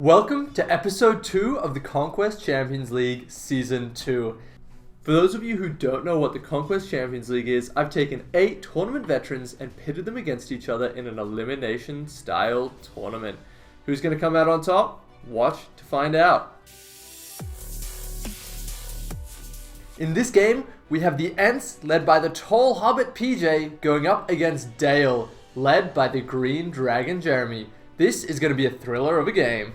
Welcome to episode 2 of the Conquest Champions League Season 2. For those of you who don't know what the Conquest Champions League is, I've taken 8 tournament veterans and pitted them against each other in an elimination style tournament. Who's going to come out on top? Watch to find out. In this game, we have the Ents, led by the tall hobbit PJ, going up against Dale, led by the green dragon Jeremy. This is going to be a thriller of a game.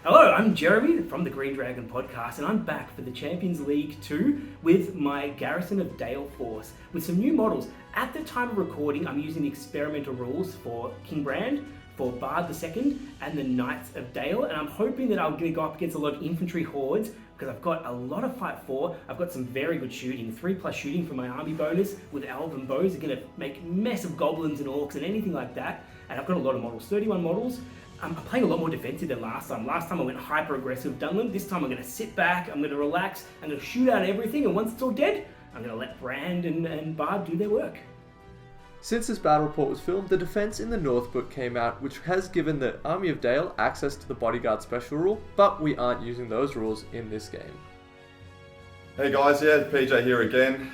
Hello, I'm Jeremy from the Green Dragon podcast, and I'm back for the Champions League 2 with my Garrison of Dale force with some new models. At the time of recording, I'm using the experimental rules for King Brand, for Bard II, and the Knights of Dale, and I'm hoping that I'm going to go up against a lot of infantry hordes because I've got a lot of fight for. I've got some very good shooting, 3+ shooting for my army bonus with elven bows are going to make massive goblins and orcs and anything like that, and I've got a lot of models, 31 models. I'm playing a lot more defensive than last time. Last time I went hyper aggressive Dunland. This time I'm going to sit back, I'm going to relax, I'm going to shoot out everything, and once it's all dead, I'm going to let Brand and Bard do their work. Since this battle report was filmed, the defense in the North book came out, which has given the Army of Dale access to the Bodyguard special rule, but we aren't using those rules in this game. Hey guys, yeah, PJ here again.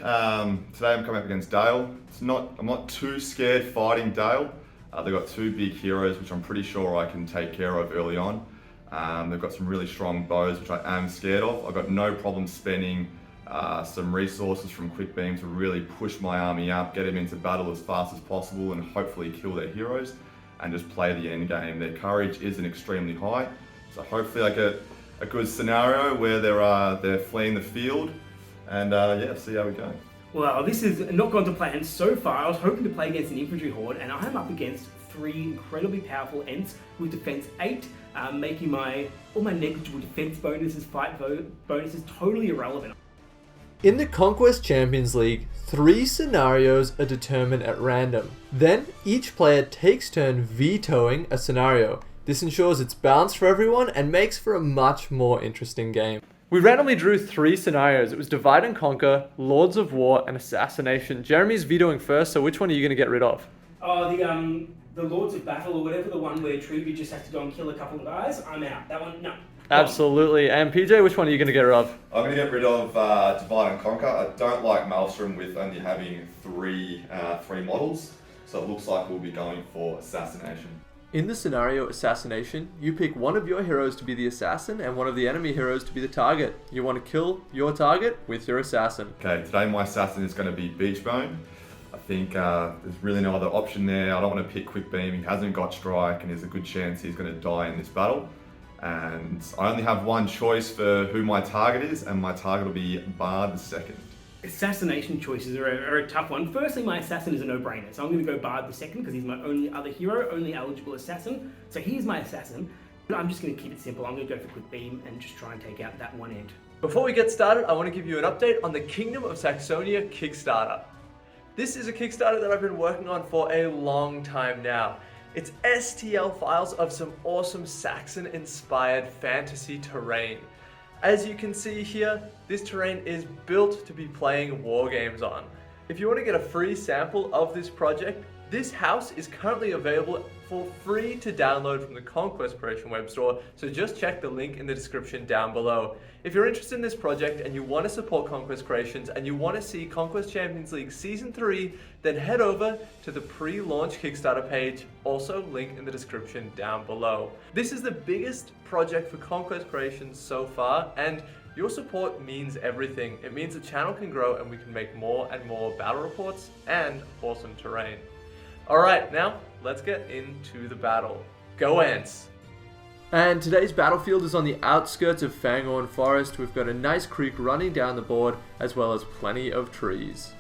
Today I'm coming up against Dale. I'm not too scared fighting Dale. They've got 2 big heroes, which I'm pretty sure I can take care of early on. They've got some really strong bows, which I am scared of. I've got no problem spending some resources from Quick Beam to really push my army up, get them into battle as fast as possible, and hopefully kill their heroes, and just play the end game. Their courage isn't extremely high, so hopefully I get a good scenario where they're fleeing the field, and yeah, see how we go. Well, this has not gone to plan so far. I was hoping to play against an infantry horde, and I am up against 3 incredibly powerful Ents with defense 8, making all my negligible defense bonuses, fight bonuses totally irrelevant. In the Conquest Champions League, 3 scenarios are determined at random. Then, each player takes turn vetoing a scenario. This ensures it's balanced for everyone and makes for a much more interesting game. We randomly drew 3 scenarios. It was Divide and Conquer, Lords of War, and Assassination. Jeremy's vetoing first, so which one are you going to get rid of? Oh, the Lords of Battle or whatever, the one where Tribute just has to go and kill a couple of guys, I'm out. That one, no. Absolutely. And PJ, which one are you going to get rid of? I'm going to get rid of Divide and Conquer. I don't like Maelstrom with only having 3 models, so it looks like we'll be going for Assassination. In the scenario Assassination, you pick one of your heroes to be the assassin and one of the enemy heroes to be the target. You want to kill your target with your assassin. Okay, today my assassin is going to be Beachbone. I think there's really no other option there. I don't want to pick Quick Beam. He hasn't got Strike, and there's a good chance he's going to die in this battle. And I only have one choice for who my target is, and my target will be Bard II. Assassination choices are a tough one. Firstly, my assassin is a no-brainer, so I'm going to go Bard II because he's my only other hero, only eligible assassin. So he's my assassin. But I'm just going to keep it simple. I'm going to go for Quick Beam and just try and take out that one end. Before we get started, I want to give you an update on the Kingdom of Saxonia Kickstarter. This is a Kickstarter that I've been working on for a long time now. It's STL files of some awesome Saxon-inspired fantasy terrain. As you can see here, this terrain is built to be playing war games on. If you want to get a free sample of this project, this house is currently available for free to download from the Conquest Creation web store, so just check the link in the description down below. If you're interested in this project and you want to support Conquest Creations and you want to see Conquest Champions League Season 3, then head over to the pre-launch Kickstarter page, also link in the description down below. This is the biggest project for Conquest Creations so far, and your support means everything. It means the channel can grow and we can make more and more battle reports and awesome terrain. Alright, now let's get into the battle. Go Ents! And today's battlefield is on the outskirts of Fangorn Forest. We've got a nice creek running down the board, as well as plenty of trees.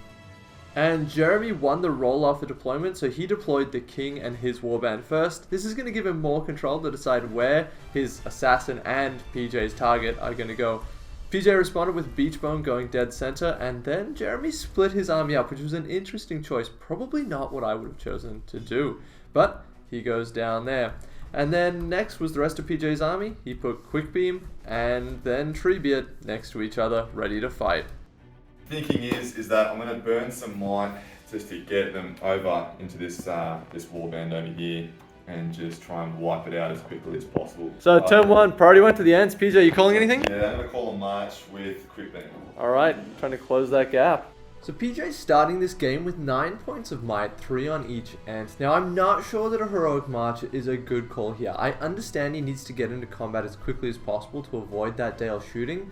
And Jeremy won the roll-off the deployment, so he deployed the king and his warband first. This is going to give him more control to decide where his assassin and PJ's target are going to go. PJ responded with Beachbone going dead center, and then Jeremy split his army up, which was an interesting choice. Probably not what I would have chosen to do, but he goes down there. And then next was the rest of PJ's army. He put Quick Beam and then Treebeard next to each other, ready to fight. Thinking is that I'm going to burn some might just to get them over into this warband over here. and just try and wipe it out as quickly as possible. So turn 1, priority went to the Ents. PJ, you calling anything? Yeah, I'm going to call a march with quick beam. Alright, trying to close that gap. So PJ's starting this game with 9 points of might, 3 on each Ent. Now I'm not sure that a heroic march is a good call here. I understand he needs to get into combat as quickly as possible to avoid that Dale shooting,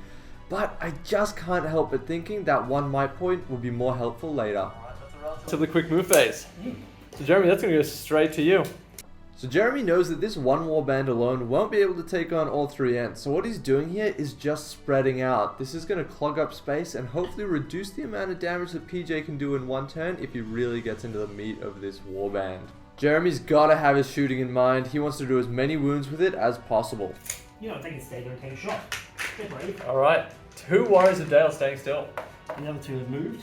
but I just can't help but thinking that 1 might point would be more helpful later. To the quick move phase. So Jeremy, that's going to go straight to you. So Jeremy knows that this 1 warband alone won't be able to take on all 3 Ents, so what he's doing here is just spreading out. This is going to clog up space and hopefully reduce the amount of damage that PJ can do in 1 turn if he really gets into the meat of this warband. Jeremy's got to have his shooting in mind. He wants to do as many wounds with it as possible. You know, I think it's stay there and take a shot. Get brave. Alright, 2 Warriors of Dale staying still. The other 2 have moved.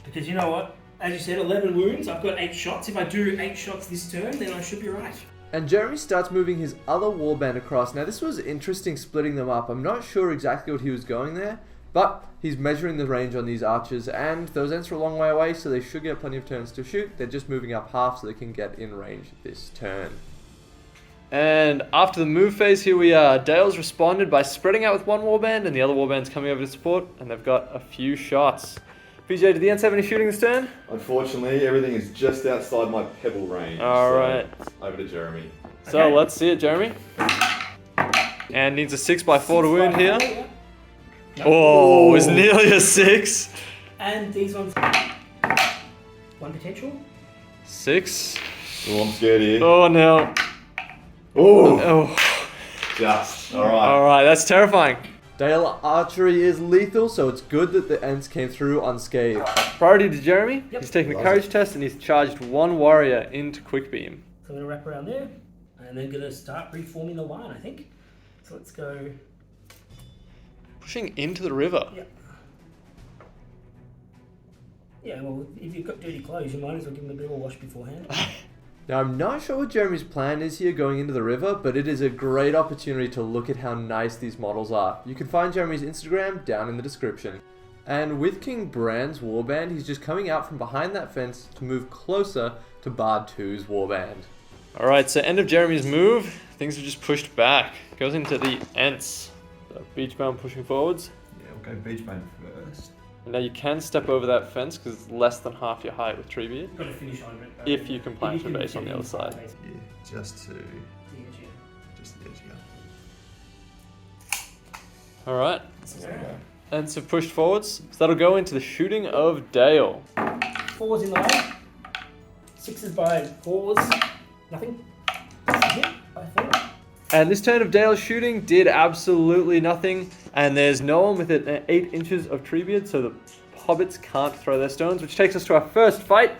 Because you know what? As you said, 11 wounds. I've got 8 shots. If I do 8 shots this turn, then I should be right. And Jeremy starts moving his other warband across. Now this was interesting splitting them up. I'm not sure exactly what he was going there, but he's measuring the range on these archers, and those Ents are a long way away, so they should get plenty of turns to shoot. They're just moving up half so they can get in range this turn. And after the move phase, here we are. Dale's responded by spreading out with 1 warband, and the other warband's coming over to support, and they've got a few shots. PJ, did the Ents have any shooting this turn? Unfortunately, everything is just outside my pebble range. Alright. So over to Jeremy. So Okay. let's see it, Jeremy. And needs a 6x4 to wound here. Oh, it was nearly a 6. And these ones. 1 potential. 6. Oh, I'm scared here. Oh no. Oh, Oh. just. Alright. Alright, that's terrifying. Dale archery is lethal, so it's good that the Ents came through unscathed. Priority to Jeremy. Yep. He's taking the courage test and he's charged 1 warrior into quick beam. So I'm going to wrap around there. And then going to start reforming the line, I think. So let's go. Pushing into the river. Yeah. Yeah, well, if you've got dirty clothes, you might as well give them a bit of a wash beforehand. Now, I'm not sure what Jeremy's plan is here going into the river, but it is a great opportunity to look at how nice these models are. You can find Jeremy's Instagram down in the description. And with King Bran's warband, he's just coming out from behind that fence to move closer to Bard 2's warband. Alright, so end of Jeremy's move, things are just pushed back. Goes into the Ents. The Beachbound pushing forwards. Yeah, we'll go beach band first. Now you can step over that fence because it's less than half your height with tree beard. You've got to finish on it. If you can plant your base on the other side. Yeah, just to just the edge here. Alright, There we go. Ents have pushed forwards. So that'll go into the shooting of Dale. 4s in the way. 6s by 4s. Nothing. Hit, I think. And this turn of Dale's shooting did absolutely nothing. And there's no one within 8 inches of tree beard, so the hobbits can't throw their stones, which takes us to our first fight.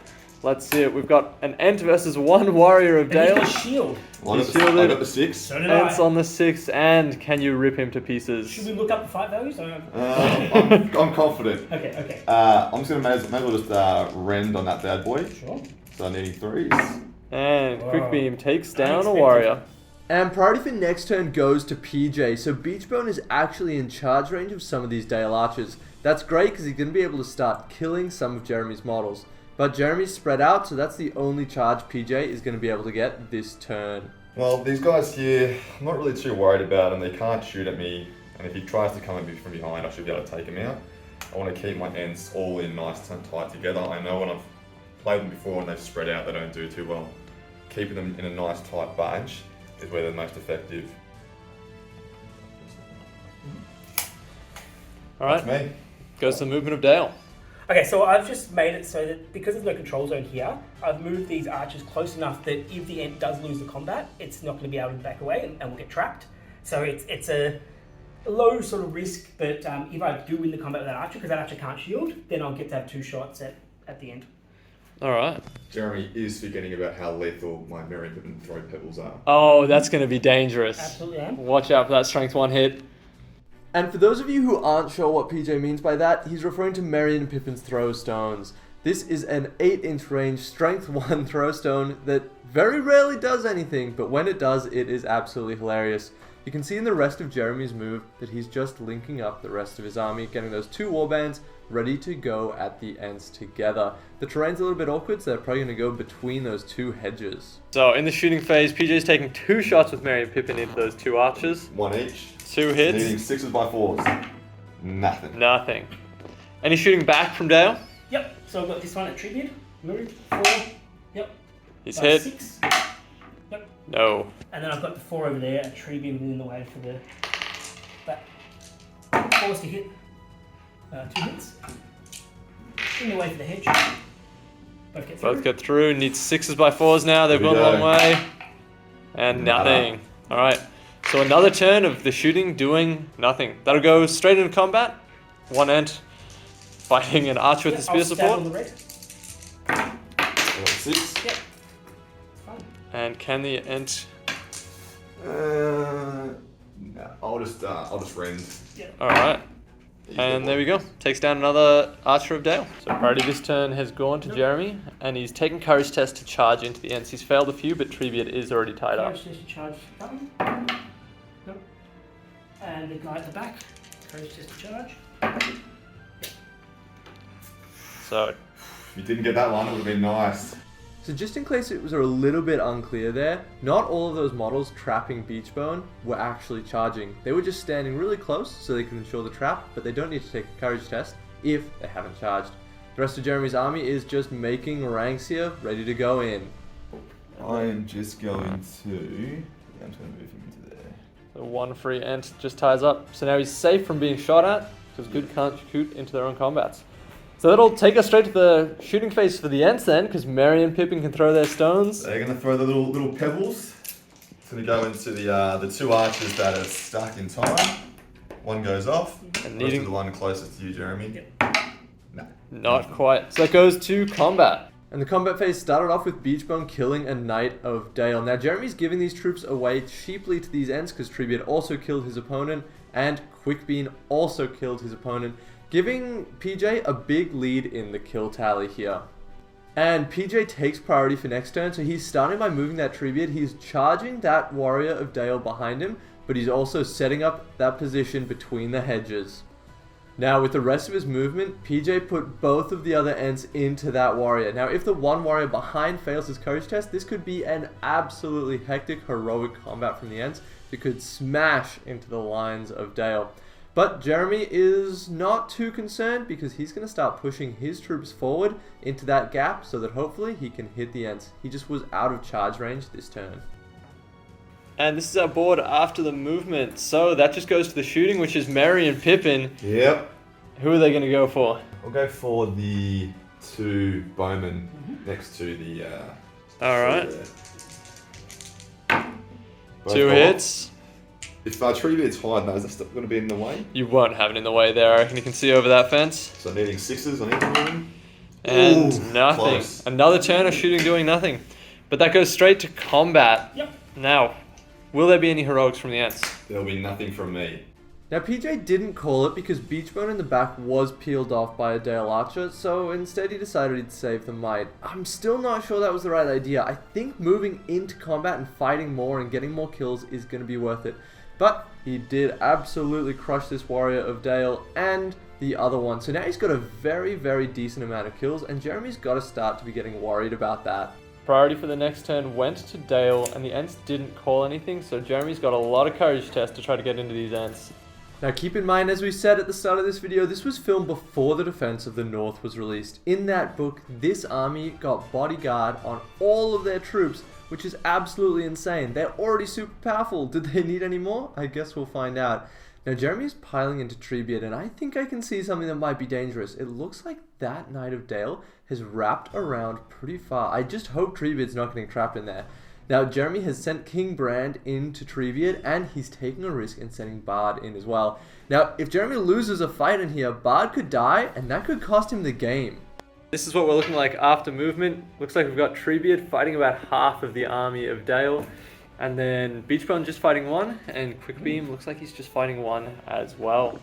Let's see it. We've got an Ent versus 1 warrior of And he's Dale. got a shield. Well, He's I shielded. got the 6. So did Ents I. on the 6, and can you rip him to pieces? Should we look up the fight values? I'm confident. Okay. I'm just gonna may as well just rend on that bad boy. Sure. So I'm needing 3s. And Quick Wow. Beam takes down a Unexpected. warrior. And priority for next turn goes to PJ, so Beachbone is actually in charge range of some of these Dale archers. That's great because he's going to be able to start killing some of Jeremy's models. But Jeremy's spread out, so that's the only charge PJ is going to be able to get this turn. Well, these guys here, I'm not really too worried about them. They can't shoot at me, and if he tries to come at me from behind, I should be able to take him out. I want to keep my Ents all in nice and tight together. I know when I've played them before and they've spread out, they don't do too well. Keeping them in a nice tight bunch is where they're most effective. Alright, That's me. goes to the movement of Dale. Okay, so I've just made it so that because there's no control zone here, I've moved these archers close enough that if the Ent does lose the combat, it's not going to be able to back away and we'll get trapped. So it's a low sort of risk, but if I do win the combat with that archer, because that archer can't shield, then I'll get to have 2 shots at the end. Alright. Jeremy is forgetting about how lethal my Merriam and throw pebbles are. Oh, that's going to be dangerous. Absolutely am. Watch out for that strength 1 hit. And for those of you who aren't sure what PJ means by that, he's referring to Merry and Pippin's throw stones. This is an 8-inch range strength 1 throw stone that very rarely does anything, but when it does, it is absolutely hilarious. You can see in the rest of Jeremy's move that he's just linking up the rest of his army, getting those 2 warbands ready to go at the Ents together. The terrain's a little bit awkward, so they're probably going to go between those 2 hedges. So in the shooting phase, PJ's taking 2 shots with Mary and Pippin into those 2 archers. 1 each. 2 hits. Needing 6s by 4s. Nothing. Nothing. Any shooting back from Dale? Yep. So I've got this one at tribute. Move 4. Yep. He's By hit. 6. Yep. No. And then I've got the 4 over there at tribute in the way for the that 4's to hit. 2 hits. In the way for the hedge. Both get through. Both get through. Needs 6s by 4s now. They've gone a long way. And nothing. Alright. So another turn of the shooting doing nothing. That'll go straight into combat. 1 Ent fighting an archer with the spear I'll stab support. on the red. 6. Yep. Fine. And can the Ent... No, I'll just rend. Yep. Alright. And there we go. Takes down another Archer of Dale. So priority this turn has gone to Jeremy, and he's taken Courage Test to charge into the Ents. He's failed a few, but Treviot is already tied up. Courage test to charge that one. Nope. And the guy at the back. Courage test to charge. So If you didn't get that one, it would have been nice. So just in case it was a little bit unclear there, not all of those models trapping Beachbone were actually charging. They were just standing really close so they could ensure the trap, but they don't need to take a courage test if they haven't charged. The rest of Jeremy's army is just making ranks here, ready to go in. I am just going to... Yeah, I'm just going to move him into there. So 1 free Ent just ties up. So now he's safe from being shot at, because good can't shoot into their own combats. So that'll take us straight to the shooting phase for the Ents then, because Mary and Pippin can throw their stones. They're going to throw the little pebbles. It's going to go into the 2 archers that are stuck in time. 1 goes off. And Goes needing... to the one closest to you, Jeremy. Yep. No. Not quite. So that goes to combat. And the combat phase started off with Beachbone killing a Knight of Dale. Now Jeremy's giving these troops away cheaply to these Ents because Treviot also killed his opponent and Quickbean also killed his opponent, giving PJ a big lead in the kill tally here. And PJ takes priority for next turn, so he's starting by moving that Treviot. He's charging that Warrior of Dale behind him, but he's also setting up that position between the hedges. Now with the rest of his movement, PJ put both of the other Ents into that warrior. Now if the one warrior behind fails his courage test, this could be an absolutely hectic, heroic combat from the Ents that could smash into the lines of Dale. But Jeremy is not too concerned because he's going to start pushing his troops forward into that gap so that hopefully he can hit the Ents. He just was out of charge range this turn. And this is our board after the movement. So that just goes to the shooting, which is Mary and Pippin. Yep. Who are they going to go for? I'll go for the 2 bowmen next to the... Alright. Both 2 go hits. off. If Treviot's hiding those, that's going to be in the way. You won't have it in the way there. I reckon you can see over that fence. So needing 6s on each of them. And Ooh, nothing. close. Another turn of shooting doing nothing. But that goes straight to combat. Yep. Now, will there be any heroics from the Ents? There'll be nothing from me. Now PJ didn't call it because Beachbone in the back was peeled off by a Dale Archer, so instead he decided he'd save the might. I'm still not sure that was the right idea. I think moving into combat and fighting more and getting more kills is going to be worth it. But he did absolutely crush this Warrior of Dale and the other one. So now he's got a very, very decent amount of kills, and Jeremy's got to start to be getting worried about that. Priority for the next turn went to Dale, and the Ents didn't call anything, so Jeremy's got a lot of courage tests to try to get into these Ents. Now keep in mind, as we said at the start of this video, this was filmed before the Defense of the North was released. In that book, this army got bodyguard on all of their troops, which is absolutely insane. They're already super powerful. Did they need any more? I guess we'll find out. Now Jeremy's piling into Treviot, and I think I can see something that might be dangerous. It looks like that Knight of Dale has wrapped around pretty far. I just hope Treviot's not getting trapped in there. Now Jeremy has sent King Brand into Treviot, and he's taking a risk in sending Bard in as well. Now if Jeremy loses a fight in here, Bard could die, and that could cost him the game. This is what we're looking like after movement. Looks like we've got Treviot fighting about half of the army of Dale. And then Beachbone just fighting 1, and Quickbeam looks like he's just fighting 1 as well.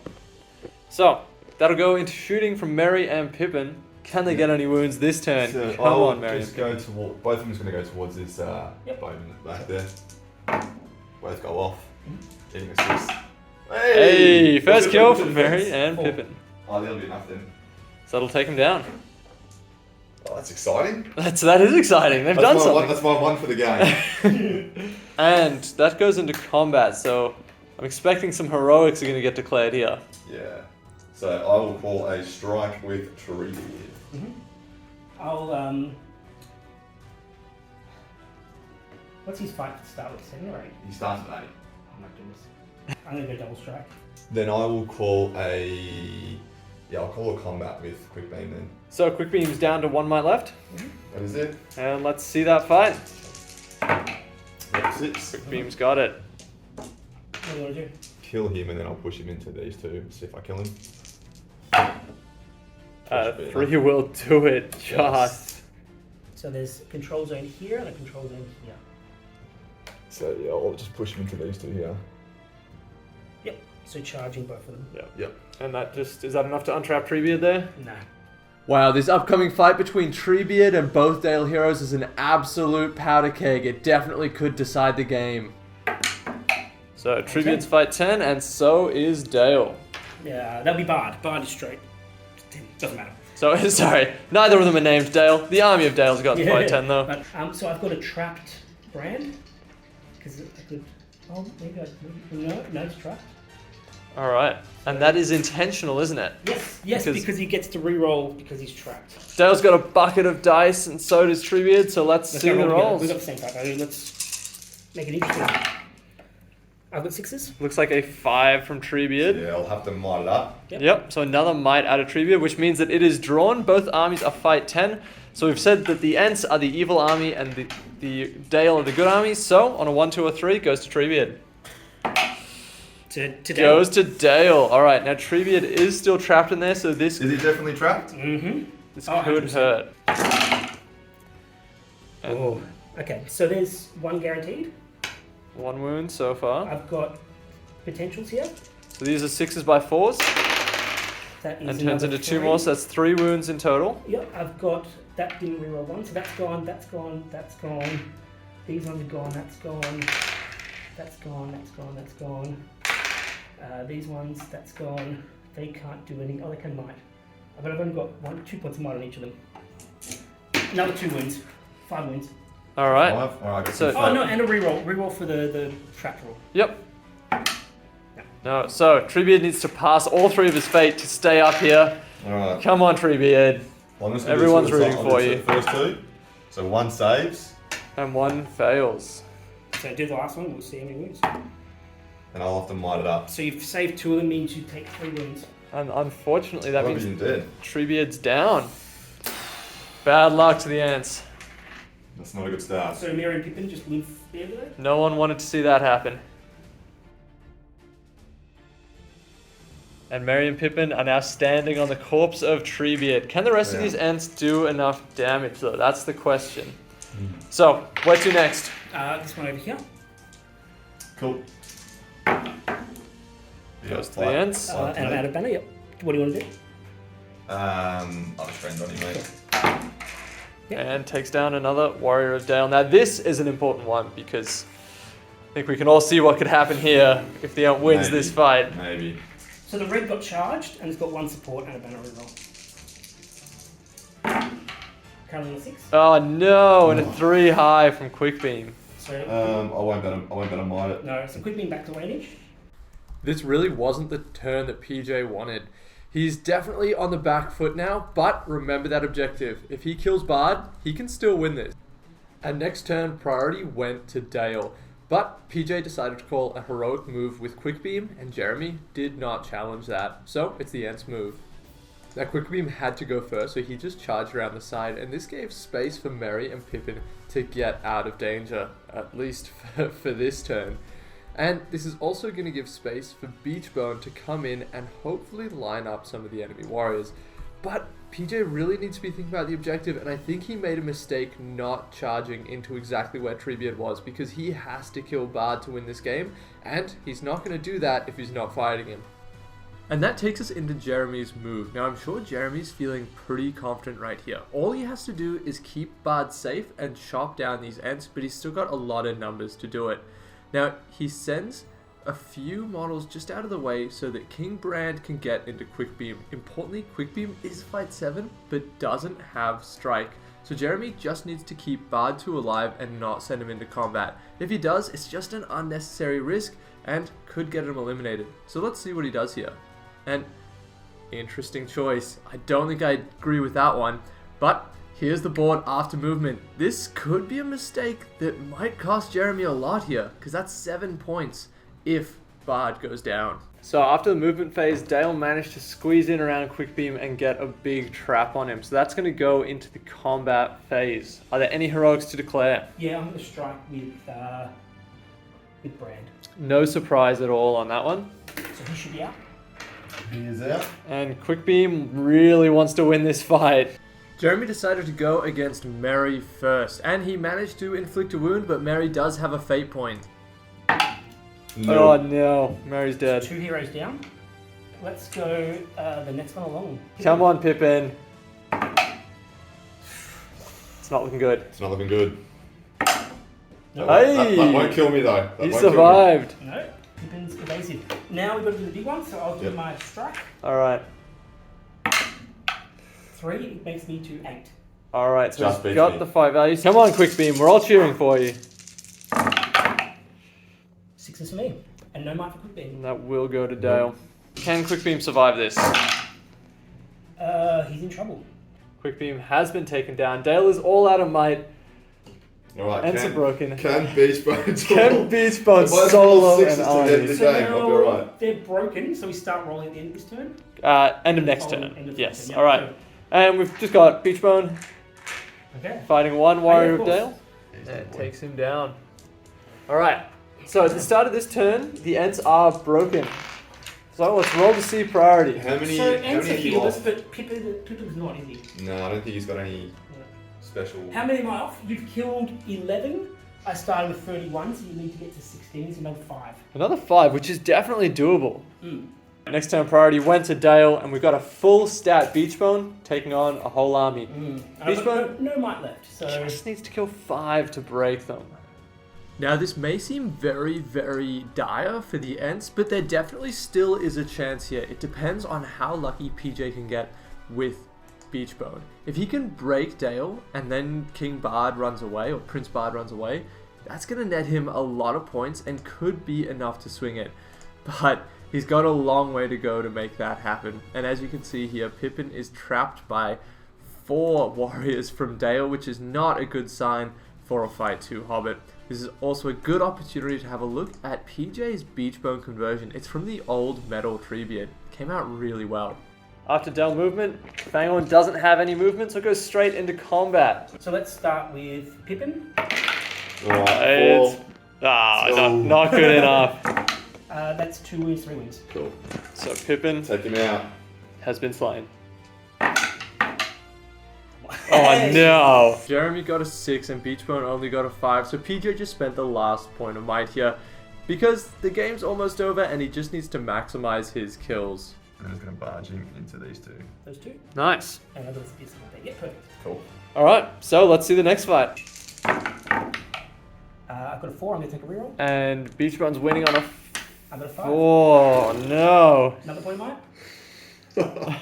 So, that'll go into shooting from Mary and Pippin. Can they get any wounds this turn? So Come I'll on, Mary. just go toward, both of them is going to go towards this bowman back there. Both go off. Getting a 6. Hey, first What's kill it- from what's it Mary defense? and 4. Pippin. Oh, that'll be enough then. So that'll take him down. Oh, that's exciting. That is exciting. They've done something. That's my one for the game. And that goes into combat, so I'm expecting some heroics are going to get declared here. Yeah. So I will call a strike with Treebeard. I'll what's his fight to start with? 7 or 8? He starts at 8. Oh my goodness. I'm gonna go double strike. Then I will call I'll call a combat with Quick Beam then. So quick beam's down to 1 might left, That is it. and let's see that fight. Yep, 6. Quick beam's got it. What do you want to do? Kill him and then I'll push him into these two. See if I kill him. 3 will do it, just. Yes. So there's a control zone here and a control zone here. So yeah, I'll just push him into these two here. Yep. So charging both of them. Yep. And is that enough to untrap Treebeard there? No. Wow, this upcoming fight between Treebeard and both Dale heroes is an absolute powder keg. It definitely could decide the game. So Treebeard's fight 10, and so is Dale. Yeah, that'll be Bard. Bard is straight. Doesn't matter. So, sorry, neither of them are named Dale. The army of Dale's got fight 10 though. But, so I've got a trapped brand. Because I could... Oh, maybe no, it's trapped. Alright, and that is intentional, isn't it? Yes, because he gets to reroll because he's trapped. Dale's got a bucket of dice, and so does Treebeard, so let's see the rolls. We've got the same type. Let's make it interesting. I've got 6s. Looks like a 5 from Treebeard. Yeah, I'll have to might it up. Yep, so another might out of Treebeard, which means that it is drawn. Both armies are fight 10. So we've said that the Ents are the evil army and the Dale are the good army. So on a 1, 2, or 3, goes to Treebeard. To Dale. Goes to Dale. Alright, now Treebeard is still trapped in there, so this Is he definitely trapped? Mm-hmm. could 100%. hurt. And Oh. Okay, so there's 1 guaranteed. 1 wound so far. I've got potentials here. So these are 6s by 4s, That is and turns another into 2 3. more, so that's 3 wounds in total. Yep, I've got that didn't reroll 1, so that's gone, that's gone, that's gone. These ones are gone, that's gone. That's gone, that's gone, that's gone. These ones, that's gone. They can't do any. Oh, they can might. But I've only got 2 points of might on each of them. Another 2 wounds. 5 wounds. Alright. 5? Alright, I got So- some Oh no, and a reroll. Reroll for the trap roll. Yep. No, so Treebeard needs to pass all 3 of his fate to stay up here. Alright. Come on, Treebeard. Well, I'm just gonna do Everyone's sort of rooting I'll for do you. the first 2. So 1 saves, And 1 fails. So do the last one, we'll see how many wounds. and I'll have to might it up. So you've saved 2 of them, means you take 3 wounds. And unfortunately, that means Rubbish and dead. Treebeard's down. Bad luck to the Ants. That's not a good start. So Mary and Pippin just live there though? No one wanted to see that happen. And Merry and Pippin are now standing on the corpse of Treebeard. Can the rest of Yeah. these Ents do enough damage though? That's the question. So, where to next? This one over here. Cool. Goes to the Ents. And I'm out of banner, yep. What do you want to do? I'll just friend on you, mate. And takes down another Warrior of Dale. Now this is an important one because I think we can all see what could happen here if the Ent wins Maybe. this fight. Maybe. So the red got charged and it's got 1 support and a banner reroll. Currently on a 6. Oh no, and a 3 high from Quick Beam. So I won't better might it. no, so quick beam back to range. This really wasn't the turn that PJ wanted. He's definitely on the back foot now, but remember that objective. If he kills Bard, he can still win this. And next turn, priority went to Dale. But PJ decided to call a heroic move with Quick Beam, and Jeremy did not challenge that. So it's the Ents move. Now Quick Beam had to go first, so he just charged around the side, and this gave space for Merry and Pippin to get out of danger, at least for this turn. And this is also going to give space for Beachbone to come in and hopefully line up some of the enemy warriors. But PJ really needs to be thinking about the objective, and I think he made a mistake not charging into exactly where Treebeard was, because he has to kill Bard to win this game, and he's not going to do that if he's not fighting him. And that takes us into Jeremy's move. Now I'm sure Jeremy's feeling pretty confident right here. All he has to do is keep Bard safe and chop down these Ents, but he's still got a lot of numbers to do it. Now he sends a few models just out of the way so that King Brand can get into Quick Beam. Importantly, Quick Beam is fight 7, but doesn't have Strike. So Jeremy just needs to keep Bard 2 alive and not send him into combat. If he does, it's just an unnecessary risk and could get him eliminated. So let's see what he does here. And interesting choice. I don't think I agree with that one, but here's the board after movement. This could be a mistake that might cost Jeremy a lot here, because that's 7 points if Bard goes down. So after the movement phase, Dale managed to squeeze in around Quick Beam and get a big trap on him. So that's going to go into the combat phase. Are there any heroics to declare? Yeah, I'm going to strike with Brand. No surprise at all on that one. So he should be out. He is out. And Quick Beam really wants to win this fight. Jeremy decided to go against Mary first, and he managed to inflict a wound, but Mary does have a fate point. No. Oh no, Mary's dead. 2 heroes down. Let's go the next one along. Come on, Pippin. It's not looking good. It's not looking good. No. Hey! That won't kill me though. That You won't kill me. survived. No, Pippin's evasive. Now we've got to do the big one, so I'll do Yep. my strike. Alright. 3, it makes me to 8. Alright, so Just we've beats got me. the 5 values. Come on, Quick Beam. We're all cheering for you. 6 is for me. And no mark for Quick Beam. And that will go to Dale. Can Quick Beam survive this? He's in trouble. Quick Beam has been taken down. Dale is all out of might. Alright, Ents are broken. Can Beach Bones Can Beach Bones If I solo score 6s and to the end of Arnie? the So game, I'll be alright. they're broken, so we start rolling at the end of this turn. End of next Following turn. end of Yes. next turn, yeah. Alright. And we've just got Beachbone Okay. fighting one Warrior of of course. Dale. And it takes him down. Alright. So at the start of this turn, the Ents are broken. So let's roll to see priority. How many? So how Ents many are have you healers, off? but Pippin's not, is he? No, I don't think he's got any special. How many am I off? You've killed 11. I started with 31, so you need to get to 16, so another 5. Another 5, which is definitely doable. Mm. Next turn priority went to Dale, and we've got a full stat Beachbone taking on a whole army. I've got Beachbone no might left, so just needs to kill 5 to break them. Now this may seem very, very dire for the Ents, but there definitely still is a chance here. It depends on how lucky PJ can get with Beachbone. If he can break Dale and then King Bard runs away, or Prince Bard runs away, that's going to net him a lot of points and could be enough to swing it. But he's got a long way to go to make that happen. And as you can see here, Pippin is trapped by 4 warriors from Dale, which is not a good sign for a Fight 2 Hobbit. This is also a good opportunity to have a look at PJ's Beachbone conversion. It's from the old metal Treebeard. Came out really well. After Dale movement, Fangorn doesn't have any movement, so goes straight into combat. So let's start with Pippin. Alright, 4. Not good enough. That's 2 wounds, 3 wounds. Cool. So Pippin Take him out. has been slain. Oh no! Jeremy got a 6 and Beachbone only got a 5, so PJ just spent the last point of might here because the game's almost over and he just needs to maximize his kills. And I'm just going to barge him into these 2. Those 2. Nice. And others is what they get. Perfect. Cool. Alright, so let's see the next fight. I've got a 4, I'm going to take a reroll. And Beachbone's winning on a I've got a 5. 4. No. Another point of might.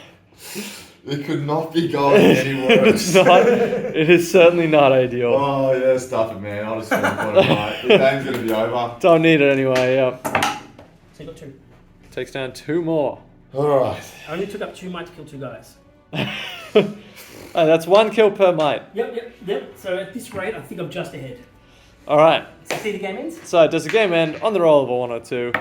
It could not be going any It's worse. not. It is certainly not ideal. Oh yeah, stuff it, man. I'll just spend a point of might. The game's going to be over. Don't need it anyway, yeah. So you got 2. Takes down 2 more. Alright. I only took up 2 might to kill 2 guys. That's 1 kill per might. Yep. So at this rate, I think I'm just ahead. Alright, So see the game ends? so does the game end on the roll of a 1 or 2?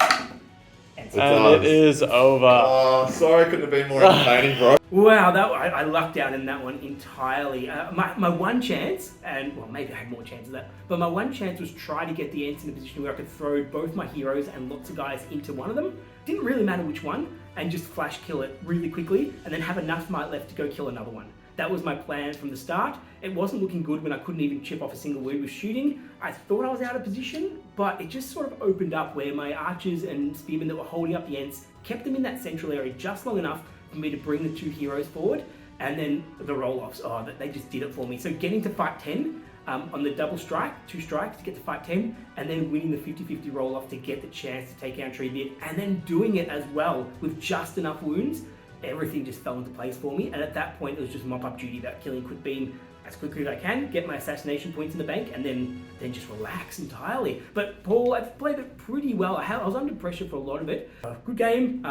Ends. It And does. it is over. Oh, sorry, couldn't have been more entertaining, bro. Wow, I lucked out in that one entirely. My one chance, and well, maybe I had more chances of that, but my one chance was try to get the Ents in a position where I could throw both my heroes and lots of guys into one of them. Didn't really matter which one, and just flash kill it really quickly, and then have enough might left to go kill another one. That was my plan from the start. It wasn't looking good when I couldn't even chip off a single wound with shooting. I thought I was out of position, but it just sort of opened up where my archers and spearmen that were holding up the Ents kept them in that central area just long enough for me to bring the 2 heroes forward, and then the roll-offs, they just did it for me. So getting to fight 10, on the double strike, 2 strikes to get to fight 10, and then winning the 50-50 roll off to get the chance to take out Treebeard, and then doing it as well with just enough wounds. Everything just fell into place for me, and at that point it was just mop-up duty about killing Quick Beam as quickly as I can, get my assassination points in the bank, and then just relax entirely. But Paul, I played it pretty well. I was under pressure for a lot of it. Good game.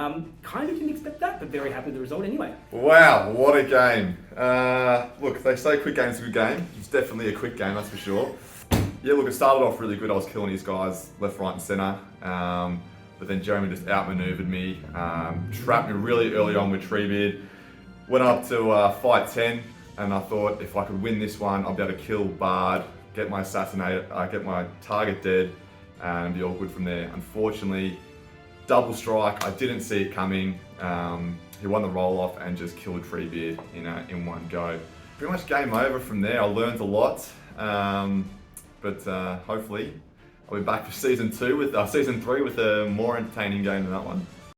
Kind of didn't expect that, but very happy with the result anyway. Wow, what a game. Look, they say quick game's a good game. It's definitely a quick game, that's for sure. Yeah, look, it started off really good. I was killing these guys left, right and centre. But then Jeremy just outmaneuvered me, trapped me really early on with Treebeard. Went up to fight 10, and I thought if I could win this one, I'll be able to kill Bard, get my get my target dead, and be all good from there. Unfortunately, double strike, I didn't see it coming. He won the roll off and just killed Treebeard in one go. Pretty much game over from there. I learned a lot, but hopefully I'll be back for season 3 with a more entertaining game than that one.